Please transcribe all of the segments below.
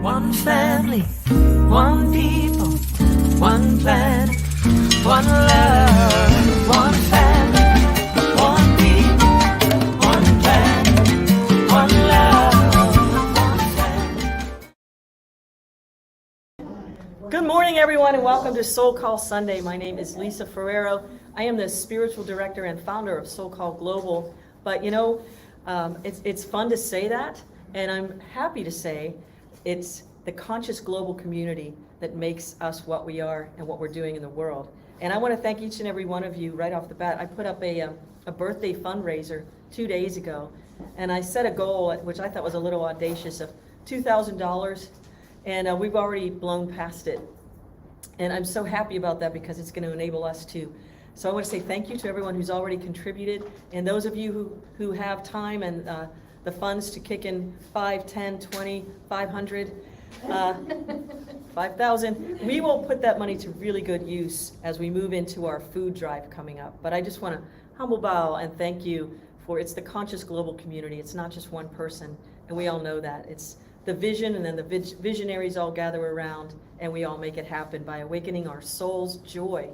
One family, one people, one planet, one love. One family, one people, one planet, one love. One family. Good morning, everyone, and welcome to SoulCall Sunday. My name is Lisa Ferrero. I am the spiritual director and founder of SoulCall Global. But you know, it's fun to say that, and I'm happy to say it's the conscious global community that makes us what we are and what we're doing in the world. And I want to thank each and every one of you right off the bat. I put up a birthday fundraiser 2 days ago, and I set a goal, which I thought was a little audacious, of $2,000, and we've already blown past it. And I'm so happy about that because it's going to enable us to. So I want to say thank you to everyone who's already contributed, and those of you who have time and the funds to kick in 5, 10, 20, 500, 5,000. We will put that money to really good use as we move into our food drive coming up. But I just want to humble bow and thank you for, it's the conscious global community. It's not just one person, and we all know that. It's the vision, and then the visionaries all gather around, and we all make it happen by awakening our soul's joy.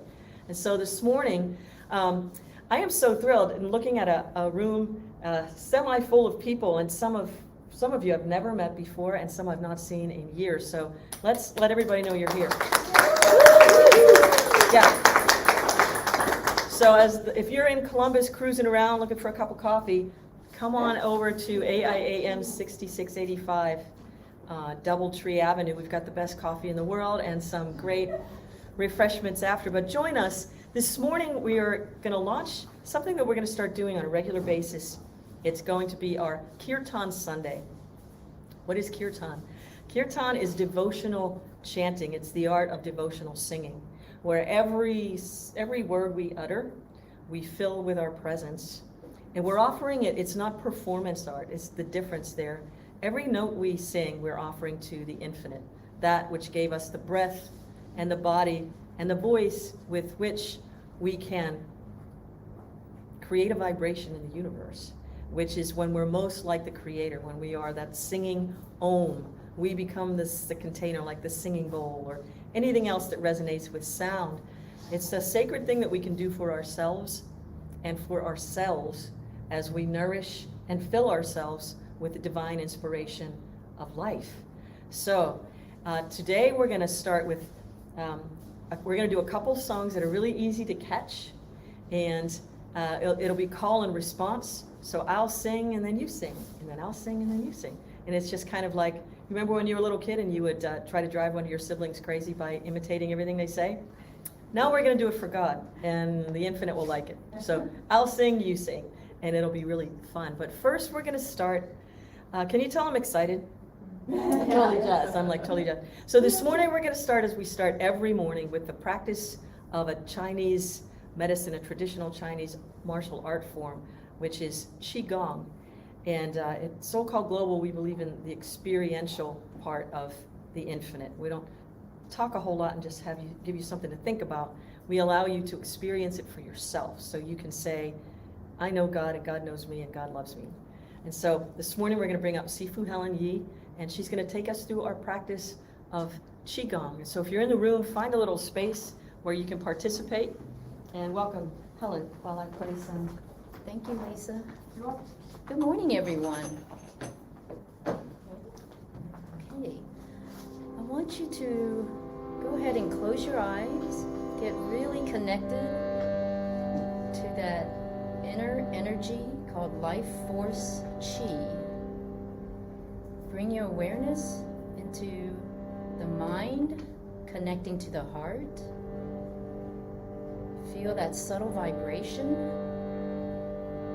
And so this morning, I am so thrilled and looking at a room semi-full of people, and some of you I've never met before, and some I've not seen in years. So let's let everybody know you're here. Yeah. So if you're in Columbus cruising around looking for a cup of coffee, come on over to AIAM 6685 Doubletree Avenue. We've got the best coffee in the world and some great refreshments after. But join us. This morning we are going to launch something that we're going to start doing on a regular basis. It's going to be our Kirtan Sunday. What is Kirtan? Kirtan is devotional chanting. It's the art of devotional singing, where every word we utter, we fill with our presence. And we're offering it, it's not performance art, it's the difference there. Every note we sing, we're offering to the infinite, that which gave us the breath and the body and the voice with which we can create a vibration in the universe, which is when we're most like the creator, when we are that singing Om. We become the container, like the singing bowl or anything else that resonates with sound. It's a sacred thing that we can do for ourselves and for ourselves as we nourish and fill ourselves with the divine inspiration of life. So today we're going to start with, we're going to do a couple songs that are really easy to catch, and it'll be call and response. So I'll sing and then you sing, and then I'll sing and then you sing. And it's just kind of like, remember when you were a little kid and you would try to drive one of your siblings crazy by imitating everything they say? Now we're going to do it for God, and the infinite will like it. So I'll sing, you sing, and it'll be really fun. But first we're going to start, can you tell I'm excited? Totally jazzed. I'm like totally jazzed. So this morning we're going to start as we start every morning with the practice of a Chinese medicine, a traditional Chinese martial art form, which is Qigong. And at SoulCall Global, we believe in the experiential part of the infinite. We don't talk a whole lot and just give you something to think about. We allow you to experience it for yourself, so you can say, I know God, and God knows me, and God loves me. And so this morning we're going to bring up Sifu Helen Yi, and she's going to take us through our practice of Qigong. And so if you're in the room, find a little space where you can participate. And welcome, Helen, while I play some. Thank you, Lisa. You're welcome. Good morning, everyone. Okay, I want you to go ahead and close your eyes. Get really connected to that inner energy called life force Qi. Bring your awareness into the mind, connecting to the heart. Feel that subtle vibration.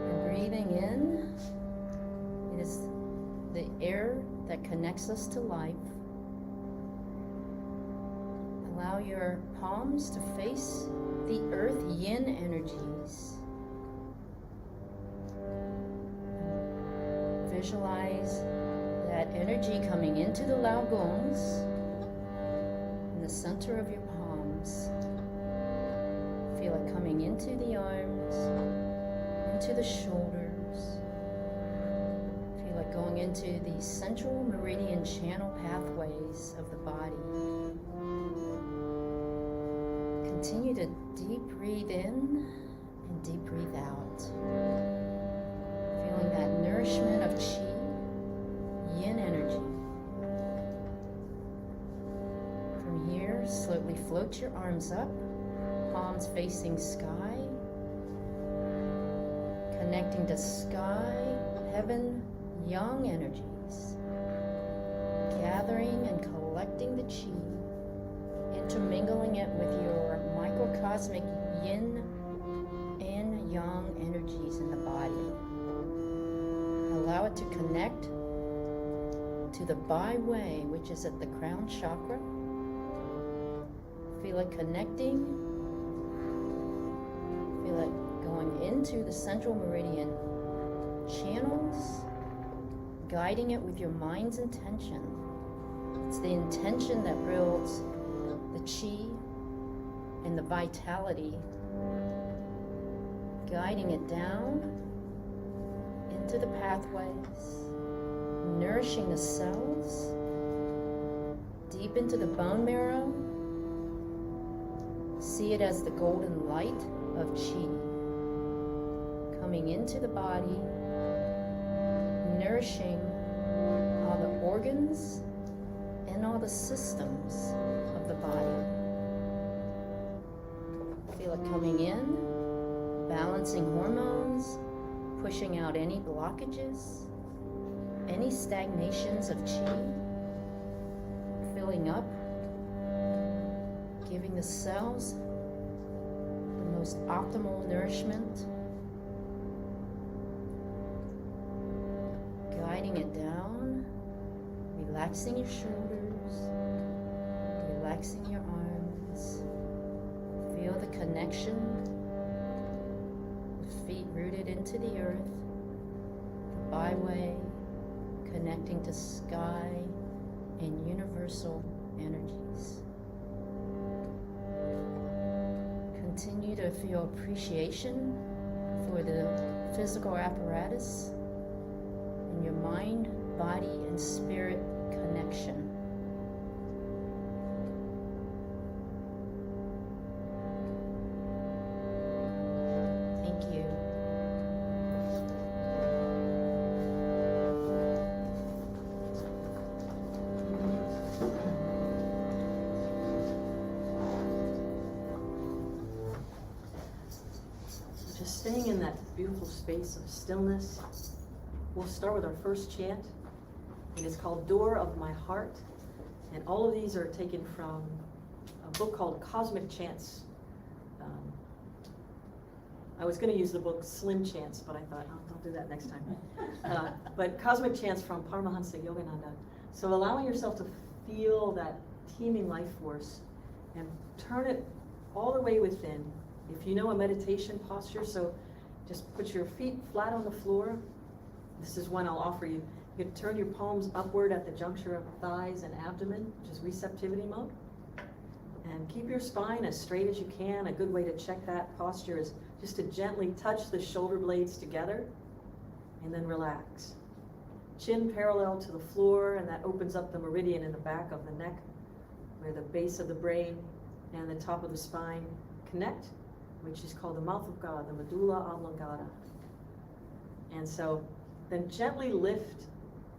And breathing in is the air that connects us to life. Allow your palms to face the earth yin energies. Visualize that energy coming into the Lao Gongs in the center of your palms. Feel it coming into the arms, into the shoulders. Feel it going into the central meridian channel pathways of the body. Continue to deep breathe in and deep breathe out. Feeling that nourishment of chi, yin energy. From here, slowly float your arms up, palms facing sky, connecting to sky, heaven, yang energies, gathering and collecting the chi, intermingling it with your microcosmic yin and yang energies in the body. Allow it to connect to the Bai Wei, which is at the crown chakra. Feel it connecting. Feel it going into the central meridian channels, guiding it with your mind's intention. It's the intention that builds the chi and the vitality, guiding it down into the pathways, nourishing the cells, deep into the bone marrow. See it as the golden light of chi, coming into the body, nourishing all the organs and all the systems of the body. Feel it coming in, balancing hormones, pushing out any blockages, any stagnations of chi, filling up, giving the cells the most optimal nourishment, guiding it down, relaxing your shoulders, relaxing your arms. Feel the connection, the feet rooted into the earth, the Bai Wei connecting to sky and universal energies. Continue to feel appreciation for the physical apparatus and your mind, body, and spirit connection. Thank you. Just staying in that beautiful space of stillness. We'll start with our first chant. It is called Door of My Heart. And all of these are taken from a book called Cosmic Chants. I was going to use the book Slim Chants, but I thought, I'll do that next time. But Cosmic Chants from Paramahansa Yogananda. So allowing yourself to feel that teeming life force and turn it all the way within. If you know a meditation posture, so just put your feet flat on the floor. This is one I'll offer you. You can turn your palms upward at the juncture of thighs and abdomen, which is receptivity mode. And keep your spine as straight as you can. A good way to check that posture is just to gently touch the shoulder blades together and then relax. Chin parallel to the floor, and that opens up the meridian in the back of the neck, where the base of the brain and the top of the spine connect, which is called the mouth of God, the medulla oblongata. And so then gently lift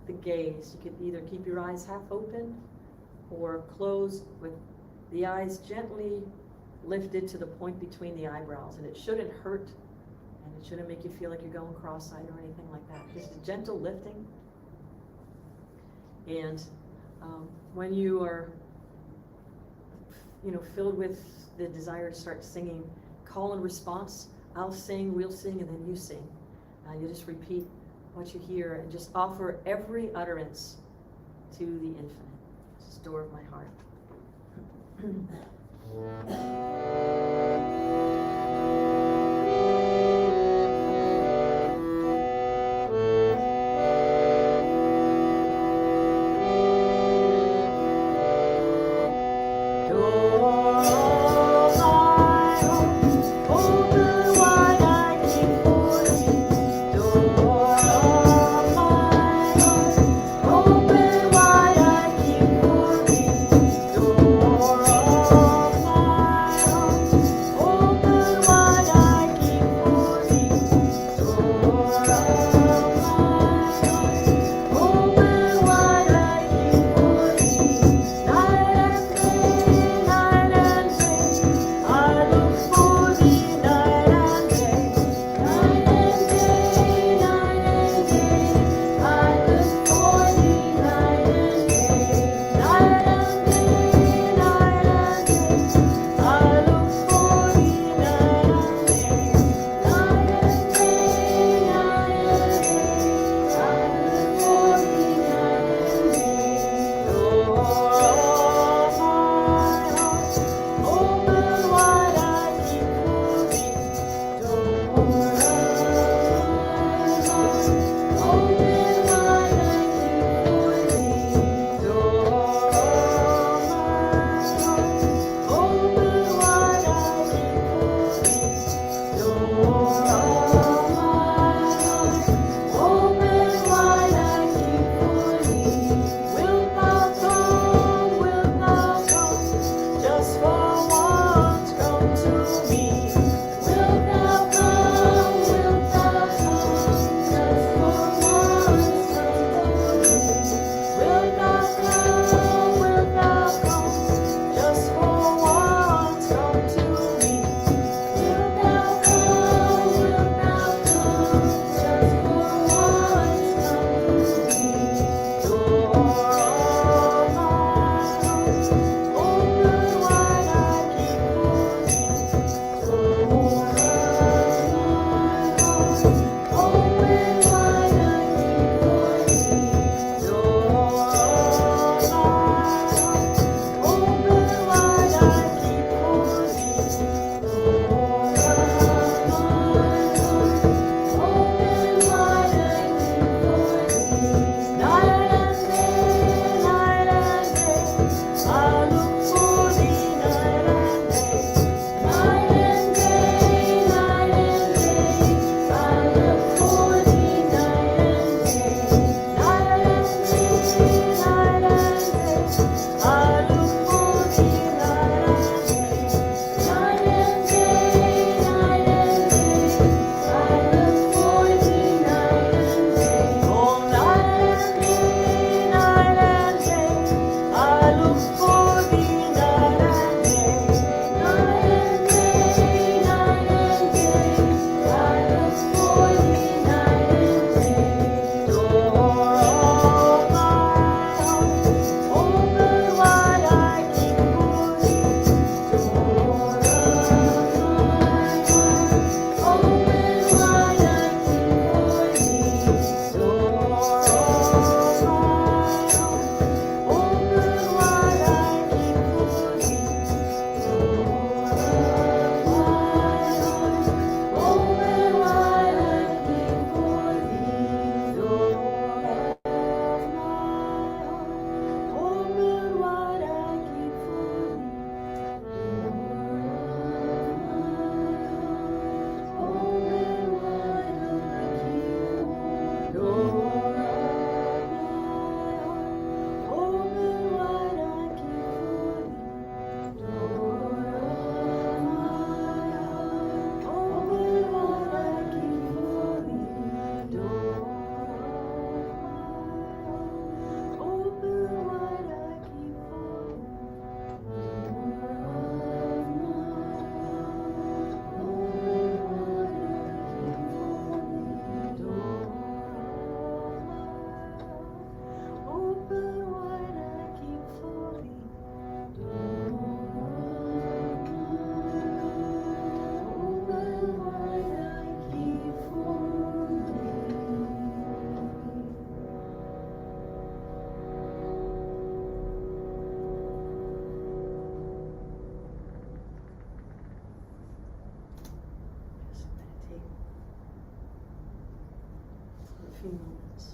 the gaze. You could either keep your eyes half open or close with the eyes gently lifted to the point between the eyebrows. And it shouldn't hurt, and it shouldn't make you feel like you're going cross-eyed or anything like that. Just a gentle lifting. And when you are, filled with the desire to start singing, call and response. I'll sing, we'll sing, and then you sing. You just repeat what you hear and just offer every utterance to the infinite. This is Door of My Heart. Door of my few moments.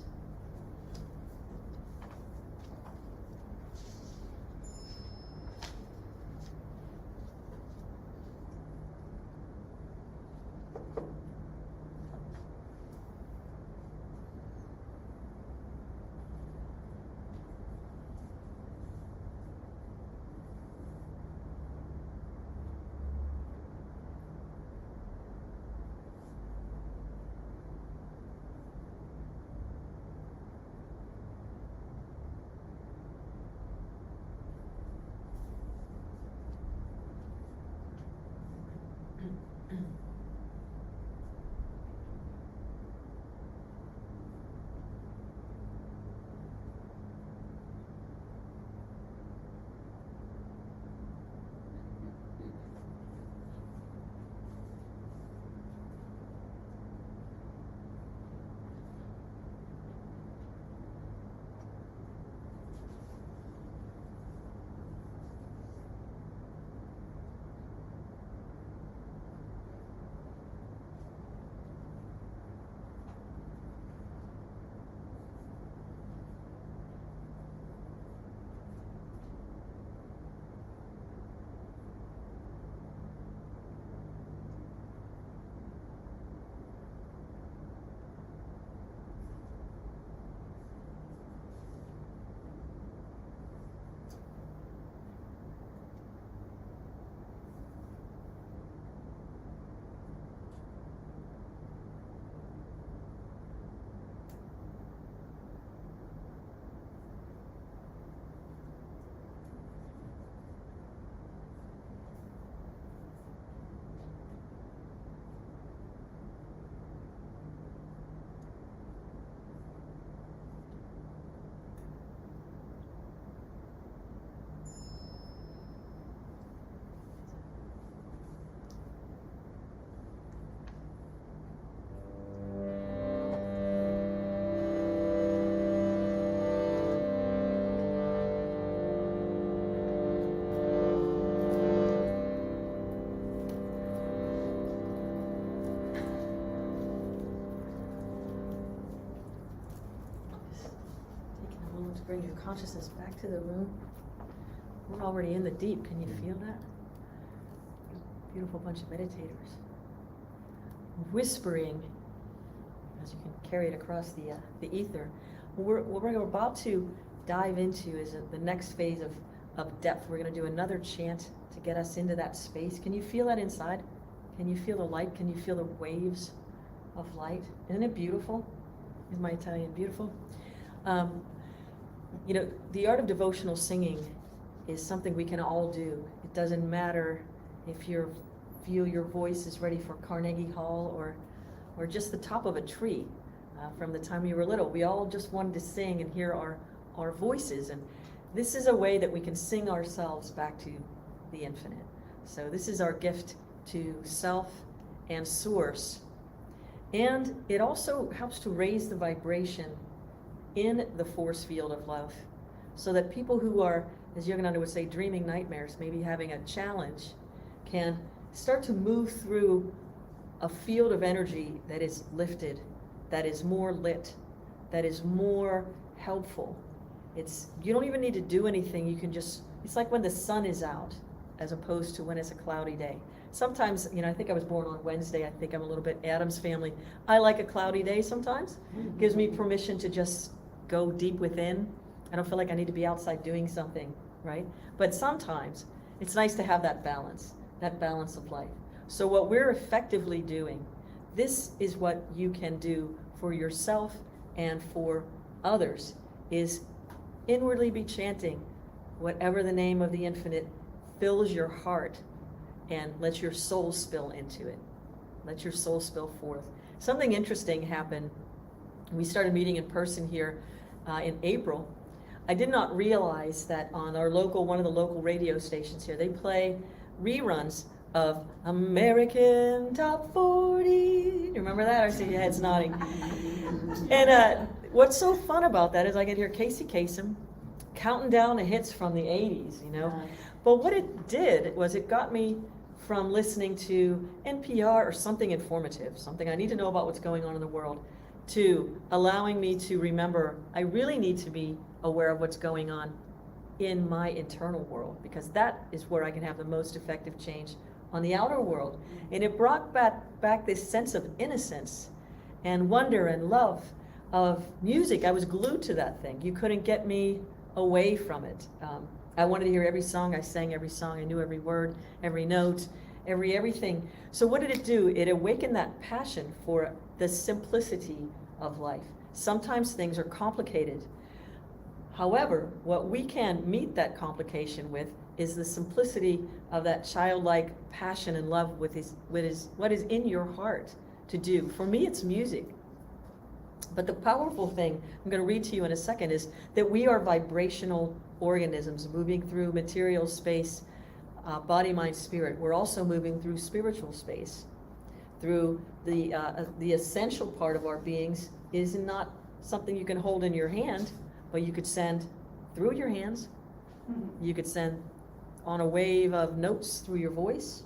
Bring your consciousness back to the room. We're already in the deep. Can you feel that? Beautiful bunch of meditators. Whispering, as you can carry it across the ether. What we're about to dive into is the next phase of depth. We're going to do another chant to get us into that space. Can you feel that inside? Can you feel the light? Can you feel the waves of light? Isn't it beautiful? Is my Italian beautiful? You know, the art of devotional singing is something we can all do. It doesn't matter if you feel your voice is ready for Carnegie Hall or just the top of a tree. From the time you were little, we all just wanted to sing and hear our voices. And this is a way that we can sing ourselves back to the infinite. So this is our gift to self and source. And it also helps to raise the vibration in the force field of love, so that people who are, as Yogananda would say, dreaming nightmares, maybe having a challenge, can start to move through a field of energy that is lifted, that is more lit, that is more helpful. You don't even need to do anything. You can just, it's like when the sun is out as opposed to when it's a cloudy day. Sometimes, you know, I think I was born on Wednesday. I think I'm a little bit Addams family. I like a cloudy day sometimes. Gives me permission to just go deep within. I don't feel like I need to be outside doing something, right? But sometimes it's nice to have that balance of life. So what we're effectively doing, this is what you can do for yourself and for others, is inwardly be chanting whatever the name of the infinite fills your heart, and let your soul spill into it. Let your soul spill forth. Something interesting happened. We started meeting in person here in April. I did not realize that on our one of the local radio stations here, they play reruns of American Top 40. You remember that? I see your heads nodding. And what's so fun about that is I get to hear Casey Kasem counting down the hits from the 80s, you know. But what it did was it got me from listening to NPR or something informative, something I need to know about what's going on in the world, to allowing me to remember I really need to be aware of what's going on in my internal world, because that is where I can have the most effective change on the outer world. And it brought back this sense of innocence and wonder and love of music. I was glued to that thing. You couldn't get me away from it. I wanted to hear every song. I sang every song. I knew every word, every note, everything. So what did it do? It awakened that passion for the simplicity of life. Sometimes things are complicated. However, what we can meet that complication with is the simplicity of that childlike passion and love with what is in your heart to do. For me, it's music. But the powerful thing I'm going to read to you in a second is that we are vibrational organisms moving through material space, body, mind, spirit. We're also moving through spiritual space. Through the essential part of our beings is not something you can hold in your hand, but you could send through your hands. You could send on a wave of notes through your voice.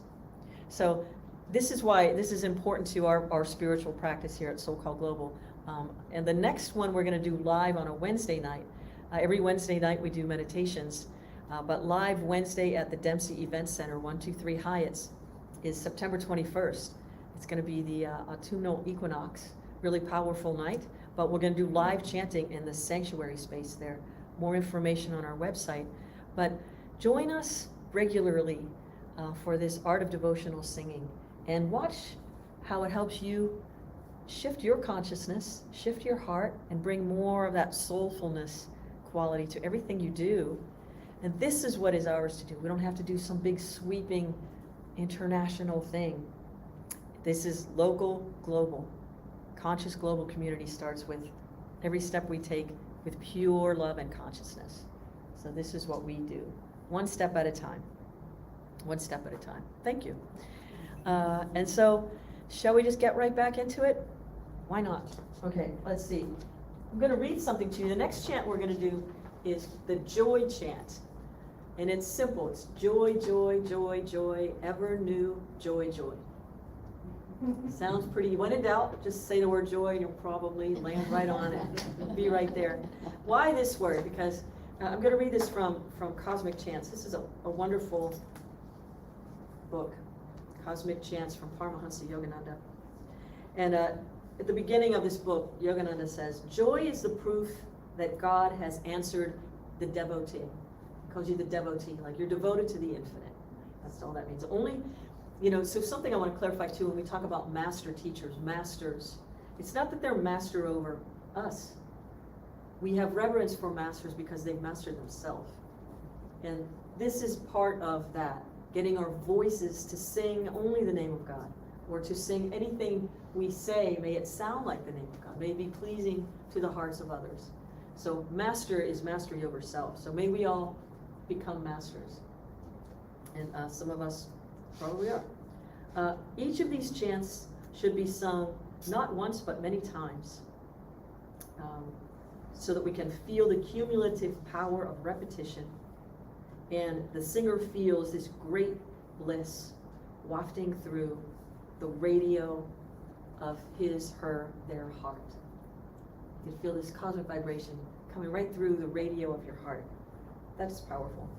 So this is why this is important to our spiritual practice here at SoulCall Global. And the next one we're going to do live on a Wednesday night. Every Wednesday night we do meditations, but live Wednesday at the Dempsey Event Center, 123 Hyatt's, is September 21st. It's going to be the autumnal equinox, really powerful night, but we're going to do live chanting in the sanctuary space there. More information on our website. But join us regularly for this art of devotional singing, and watch how it helps you shift your consciousness, shift your heart, and bring more of that soulfulness quality to everything you do. And this is what is ours to do. We don't have to do some big sweeping international thing. This is local, global. Conscious global community starts with every step we take with pure love and consciousness. So this is what we do, one step at a time. One step at a time. Thank you. And so, shall we just get right back into it? Why not? Okay, let's see. I'm going to read something to you. The next chant we're going to do is the joy chant. And it's simple. It's joy, joy, joy, joy, ever new joy, joy. Sounds pretty. When in doubt, just say the word joy and you'll probably land right on it. Be right there. Why this word? Because I'm going to read this from Cosmic Chants. This is a wonderful book, Cosmic Chants from Paramahansa Yogananda. And at the beginning of this book, Yogananda says, joy is the proof that God has answered the devotee. He calls you the devotee, like you're devoted to the infinite. That's all that means. Only, so something I want to clarify too, when we talk about master teachers, masters, it's not that they're master over us. We have reverence for masters because they've mastered themselves. And this is part of that, getting our voices to sing only the name of God, or to sing anything we say, may it sound like the name of God, may it be pleasing to the hearts of others. So master is mastery over self. So may we all become masters. And some of us probably are. Each of these chants should be sung not once but many times, so that we can feel the cumulative power of repetition, and the singer feels this great bliss wafting through the radio of his, her, their heart. You can feel this cosmic vibration coming right through the radio of your heart. That's powerful.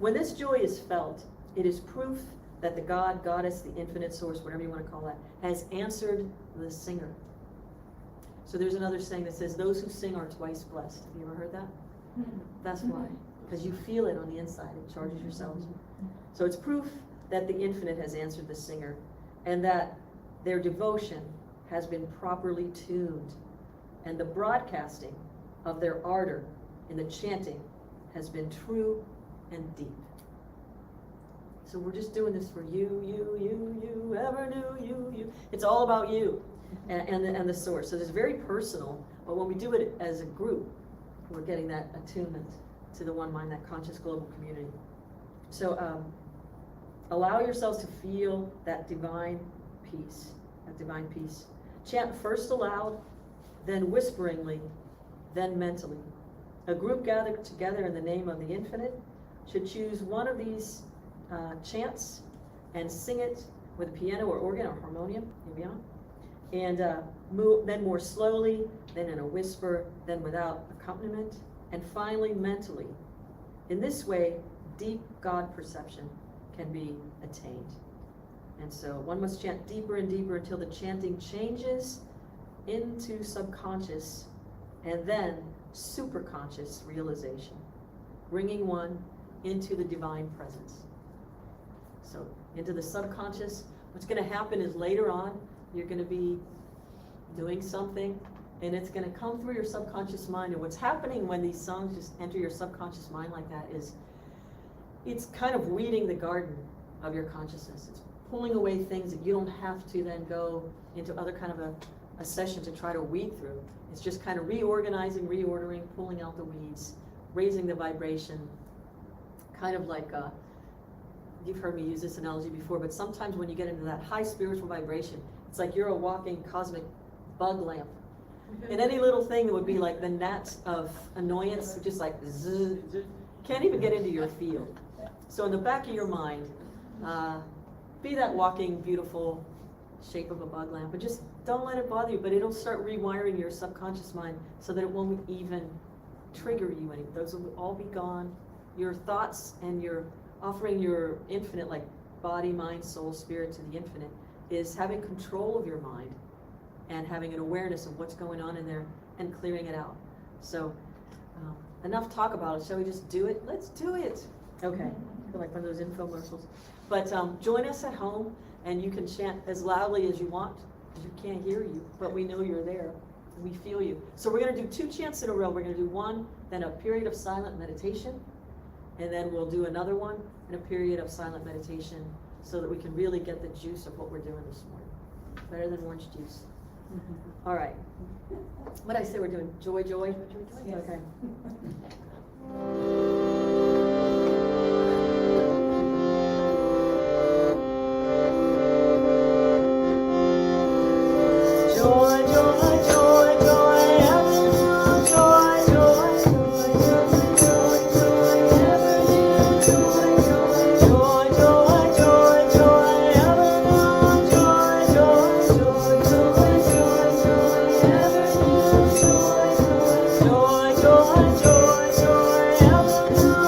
When this joy is felt, it is proof that the God, goddess, the infinite source, whatever you want to call that, has answered the singer. So there's another saying that says, those who sing are twice blessed. Have you ever heard that? That's why. Because you feel it on the inside. It charges your cells. So it's proof that the infinite has answered the singer, and that their devotion has been properly tuned, and the broadcasting of their ardor in the chanting has been true and deep. So we're just doing this for you, ever new, you. It's all about you and the source. So it's very personal, but when we do it as a group, we're getting that attunement to the one mind, that conscious global community. So allow yourselves to feel that divine peace, Chant first aloud, then whisperingly, then mentally. A group gathered together in the name of the infinite should choose one of these chants and sing it with a piano or organ or harmonium, And then more slowly, then in a whisper, then without accompaniment, and finally mentally. In this way, deep God perception can be attained. And so one must chant deeper and deeper until the chanting changes into subconscious and then superconscious realization, bringing one into the divine presence. So into the subconscious, what's going to happen is later on, you're going to be doing something, and it's going to come through your subconscious mind. And what's happening when these songs just enter your subconscious mind like that is it's kind of weeding the garden of your consciousness. It's pulling away things that you don't have to then go into other kind of a session to try to weed through. It's just kind of reorganizing, reordering, pulling out the weeds, raising the vibration, kind of like, you've heard me use this analogy before, but sometimes when you get into that high spiritual vibration, it's like you're a walking cosmic bug lamp. And any little thing that would be like the gnats of annoyance, just like zzz, can't even get into your field. So in the back of your mind, be that walking, beautiful shape of a bug lamp, but just don't let it bother you, but it'll start rewiring your subconscious mind so that it won't even trigger you any. Those will all be gone. Your thoughts and your offering your infinite, like body, mind, soul, spirit to the infinite, is having control of your mind and having an awareness of what's going on in there and clearing it out. So enough talk about it. Shall we just do it? Let's do it. Okay. I feel like one of those infomercials. But join us at home, and you can chant as loudly as you want, because you can't hear you, but we know you're there. We feel you. So we're going to do 2 chants in a row. We're going to do one, then a period of silent meditation, and then we'll do another one and a period of silent meditation so that we can really get the juice of what we're doing this morning. Better than orange juice. All right. What did I say we're doing? Joy, joy? Yes. Okay. Joy, joy, joy, joy, ever joy, joy, joy, joy, joy, ever joy, joy, joy, joy, joy, ever joy, joy, joy, joy, joy, ever joy, joy, joy, joy, joy, ever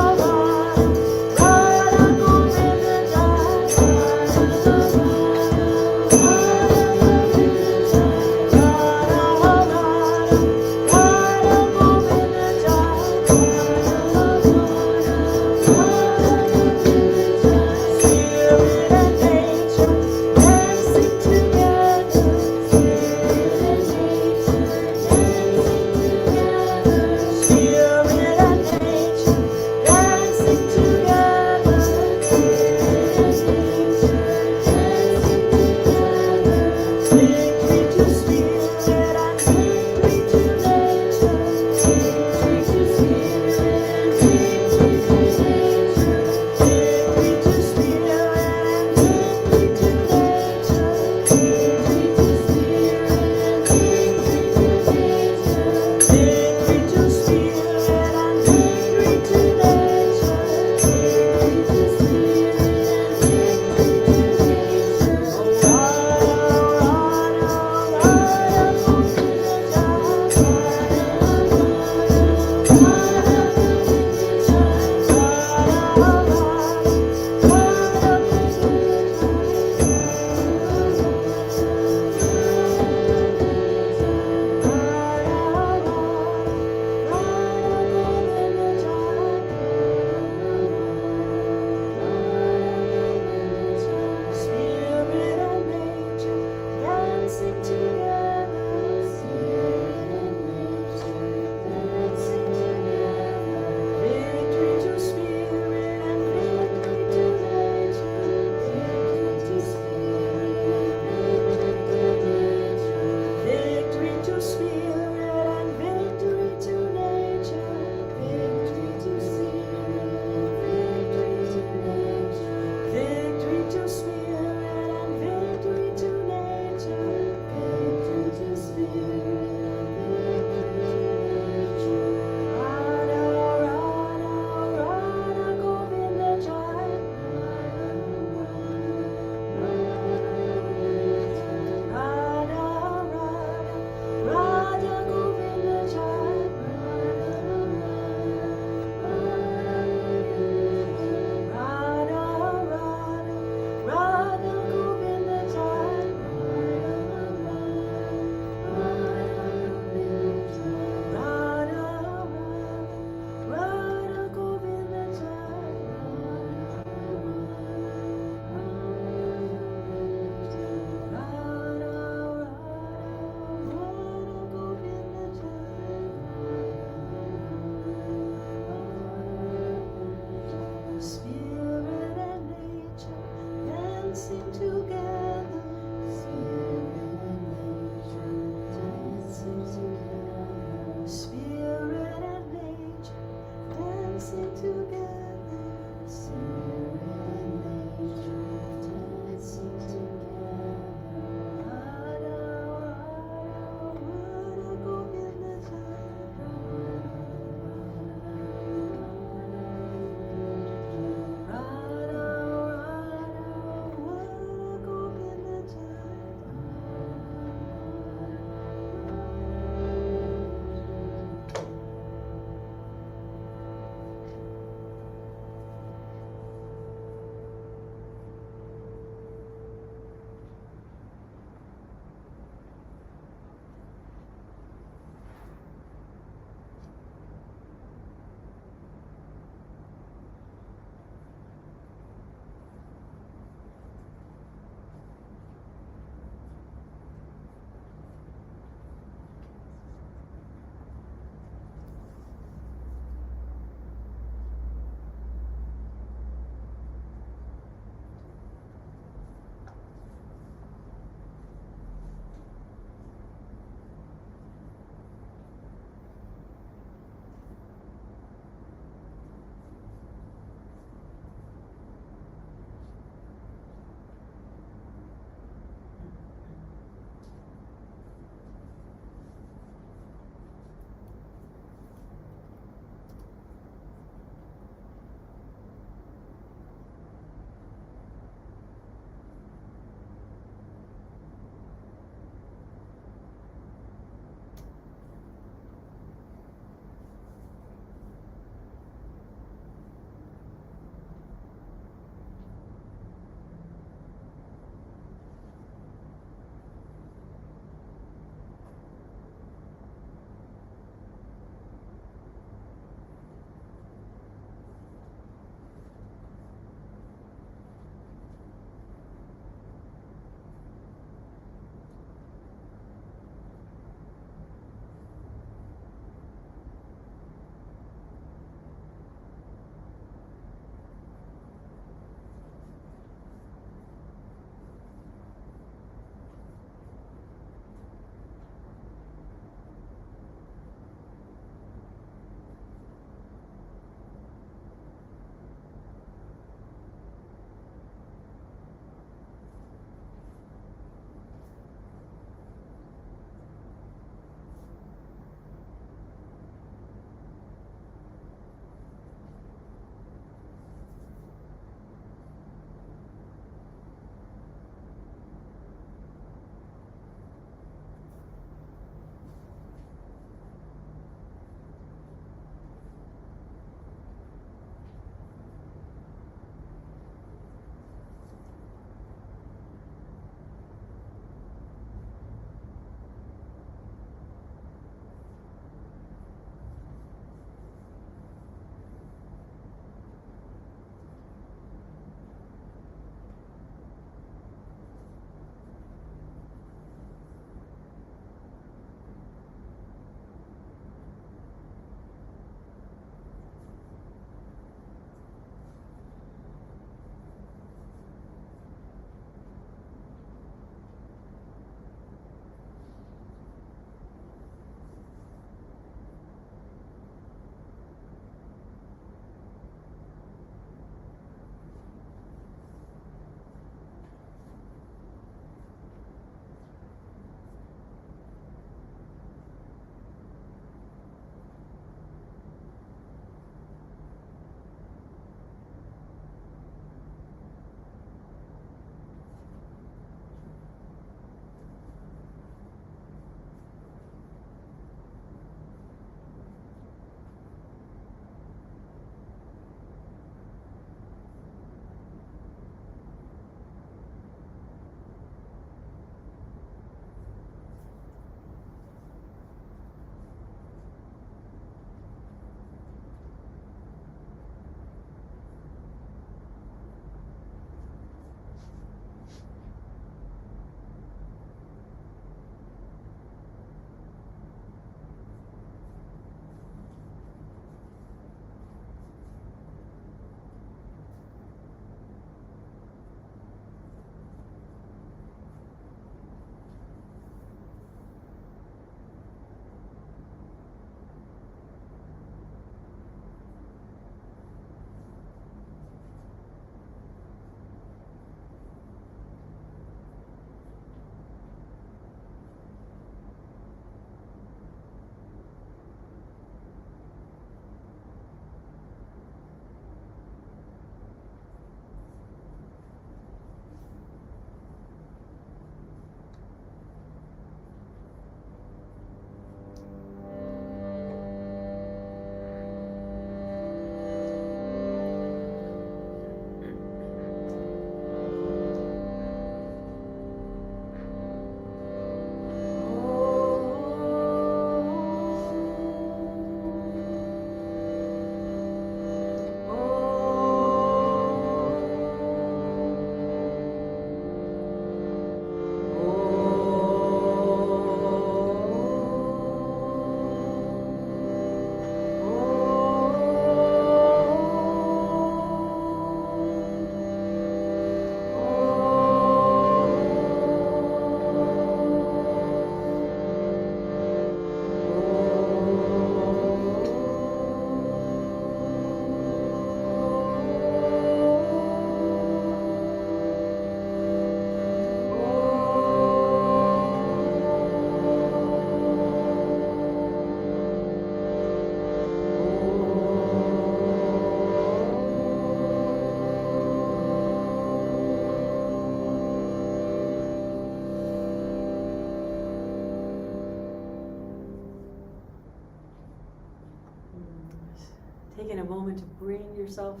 taking a moment to bring yourself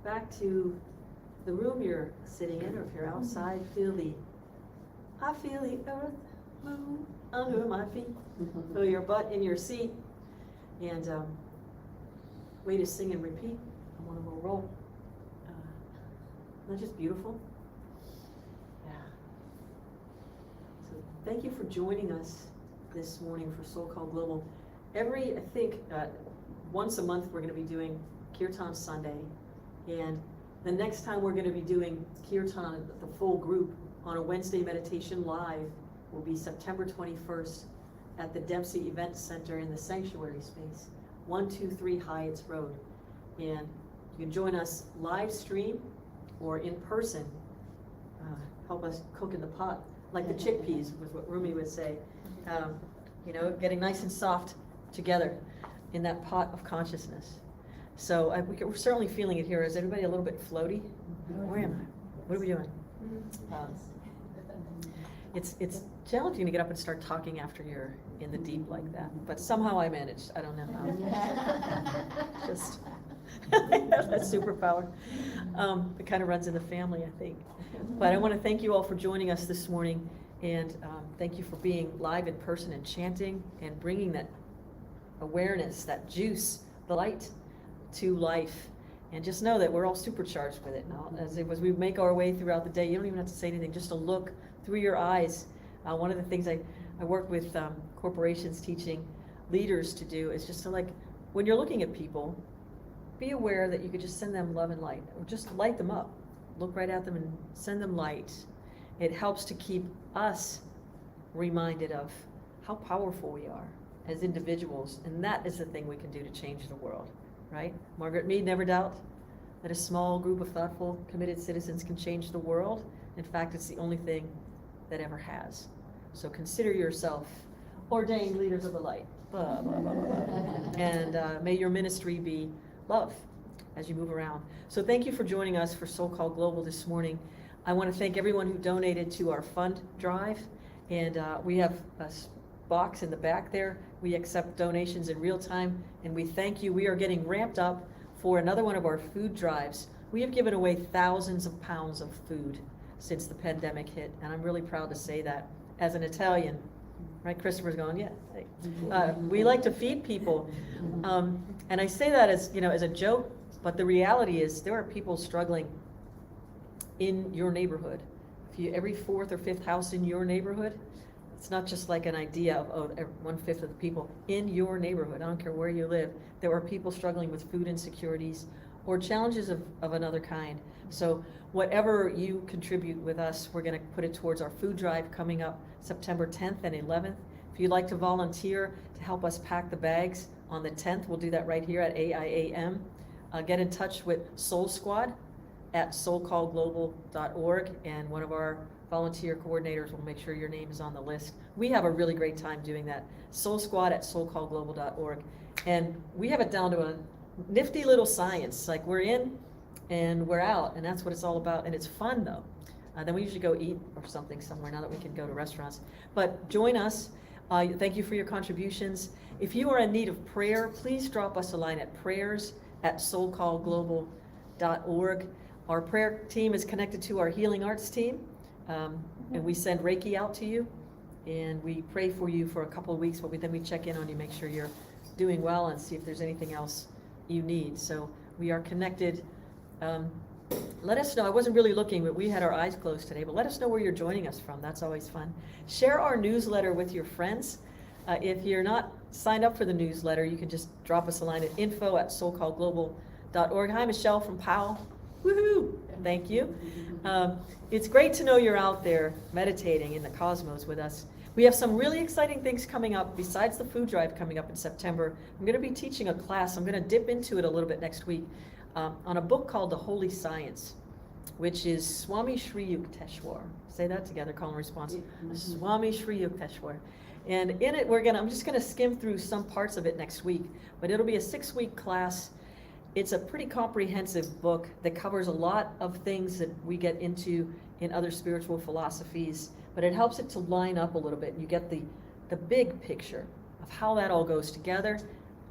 back to the room you're sitting in, or if you're outside, I feel the earth move under my feet. Feel your butt in your seat, and way to sing and repeat. I'm on a little roll. Not just beautiful. Yeah. So thank you for joining us this morning for SoulCall Global. I think, once a month we're going to be doing Kirtan Sunday, and the next time we're going to be doing Kirtan, the full group, on a Wednesday meditation live will be September 21st at the Dempsey Event Center in the Sanctuary Space, 123 Hyatt's Road. And you can join us live stream or in person. Help us cook in the pot, like the chickpeas was what Rumi would say. Getting nice and soft together in that pot of consciousness. So we're certainly feeling it here. Is everybody a little bit floaty? Where am I? What are we doing? It's challenging to get up and start talking after you're in the deep like that, but somehow I managed. I don't know how. Just I have that superpower. It kind of runs in the family, I think. But I want to thank you all for joining us this morning, and thank you for being live in person and chanting and bringing that awareness, that juice, the light to life. And just know that we're all supercharged with it now. As we make our way throughout the day, you don't even have to say anything, just to look through your eyes. One of the things I work with corporations teaching leaders to do is just to, like, when you're looking at people, be aware that you could just send them love and light, or just light them up. Look right at them and send them light. It helps to keep us reminded of how powerful we are as individuals, and that is the thing we can do to change the world, right? Margaret Mead never doubt that a small group of thoughtful, committed citizens can change the world. In fact, it's the only thing that ever has. So consider yourself ordained leaders of the light. Blah, blah, blah, blah. And may your ministry be love as you move around. So thank you for joining us for SoulCall Global this morning. I want to thank everyone who donated to our fund drive. And we have a box in the back there. We accept donations in real time, and we thank you. We are getting ramped up for another one of our food drives. We have given away thousands of pounds of food since the pandemic hit, and I'm really proud to say that as an Italian. Right, Christopher's going, yeah. We like to feed people, and I say that as a joke, but the reality is there are people struggling in your neighborhood. Every fourth or fifth house in your neighborhood, it's not just like an idea of 1/5 of the people in your neighborhood. I don't care where you live. There are people struggling with food insecurities or challenges of another kind. So whatever you contribute with us, we're going to put it towards our food drive coming up September 10th and 11th. If you'd like to volunteer to help us pack the bags on the 10th, we'll do that right here at AIAM. Get in touch with Soul Squad at soulcallglobal.org, and one of our volunteer coordinators will make sure your name is on the list. We have a really great time doing that. Soul Squad at soulcallglobal.org. And we have it down to a nifty little science. Like, we're in and we're out, and that's what it's all about. And it's fun, though. Then we usually go eat or something somewhere now that we can go to restaurants. But join us. Thank you for your contributions. If you are in need of prayer, please drop us a line at prayers@soulcallglobal.org. Our prayer team is connected to our healing arts team, and we send Reiki out to you, and we pray for you for a couple of weeks, but then we check in on you, make sure you're doing well, and see if there's anything else you need. So we are connected. Let us know. I wasn't really looking, but we had our eyes closed today, but let us know where you're joining us from. That's always fun. Share our newsletter with your friends. If you're not signed up for the newsletter, you can just drop us a line at info@soulcallglobal.org. Hi, Michelle from Powell. Woohoo! Thank you. It's great to know you're out there meditating in the cosmos with us. We have some really exciting things coming up besides the food drive coming up in September. I'm going to be teaching a class. I'm going to dip into it a little bit next week on a book called The Holy Science, which is Swami Sri Yukteswar. Say that together, call and response. Swami Sri Yukteswar. And in it, I'm just going to skim through some parts of it next week, but it'll be a 6-week class. It's a pretty comprehensive book that covers a lot of things that we get into in other spiritual philosophies, but it helps it to line up a little bit. You get the big picture of how that all goes together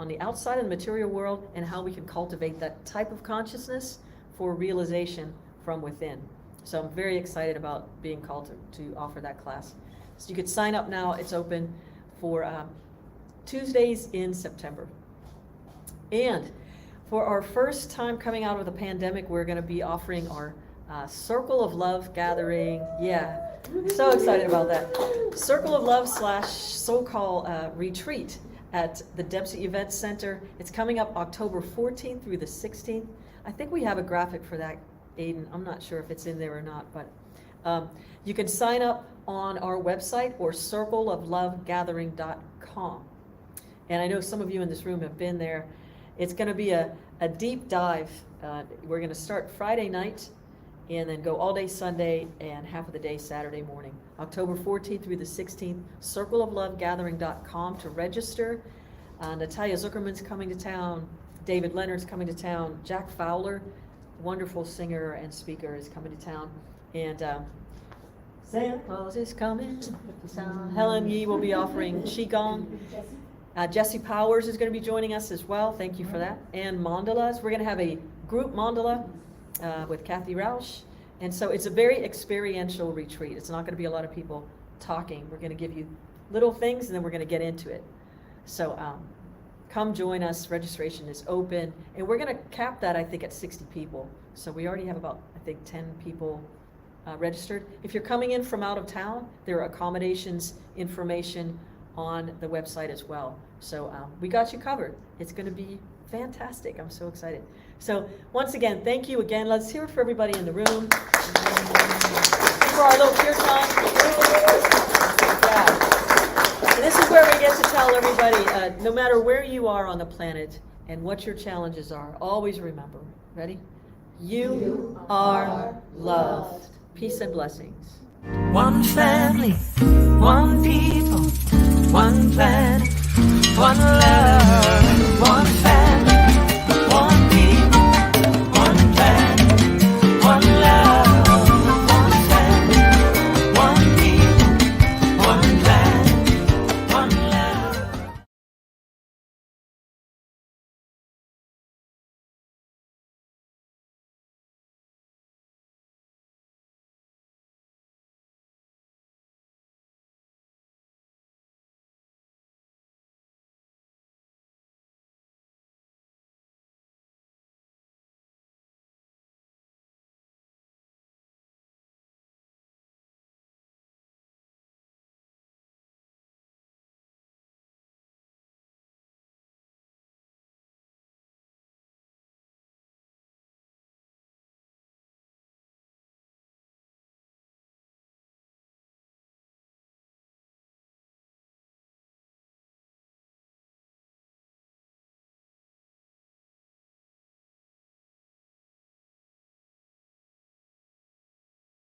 on the outside of the material world and how we can cultivate that type of consciousness for realization from within. So I'm very excited about being called to offer that class. So you could sign up now. It's open for Tuesdays in September. And for our first time coming out of the pandemic, we're going to be offering our Circle of Love gathering. Yeah, so excited about that. Circle of Love / SoulCall retreat at the Dempsey Event Center. It's coming up October 14th through the 16th. I think we have a graphic for that, Aiden. I'm not sure if it's in there or not, but you can sign up on our website or circleoflovegathering.com. And I know some of you in this room have been there. It's going to be a deep dive. We're going to start Friday night and then go all day Sunday and half of the day Saturday morning. October 14th through the 16th, circleoflovegathering.com to register. Natalia Zuckerman's coming to town. David Leonard's coming to town. Jack Fowler, wonderful singer and speaker, is coming to town. And Santa Claus is coming. Helen Yee will be offering Qigong. Jesse Powers is going to be joining us as well. Thank you for that. And mandalas. We're going to have a group mandala with Kathy Rausch. And so it's a very experiential retreat. It's not going to be a lot of people talking. We're going to give you little things and then we're going to get into it. So come join us. Registration is open. And we're going to cap that, I think, at 60 people. So we already have about, I think, 10 people registered. If you're coming in from out of town, there are accommodations information on the website as well. So we got you covered. It's going to be fantastic. I'm so excited. So once again, thank you again. Let's hear it for everybody in the room. For our little kirtan. Yeah. And this is where we get to tell everybody, no matter where you are on the planet and what your challenges are, always remember, ready? You are loved. Peace and blessings. One family, one people, one planet, one love, one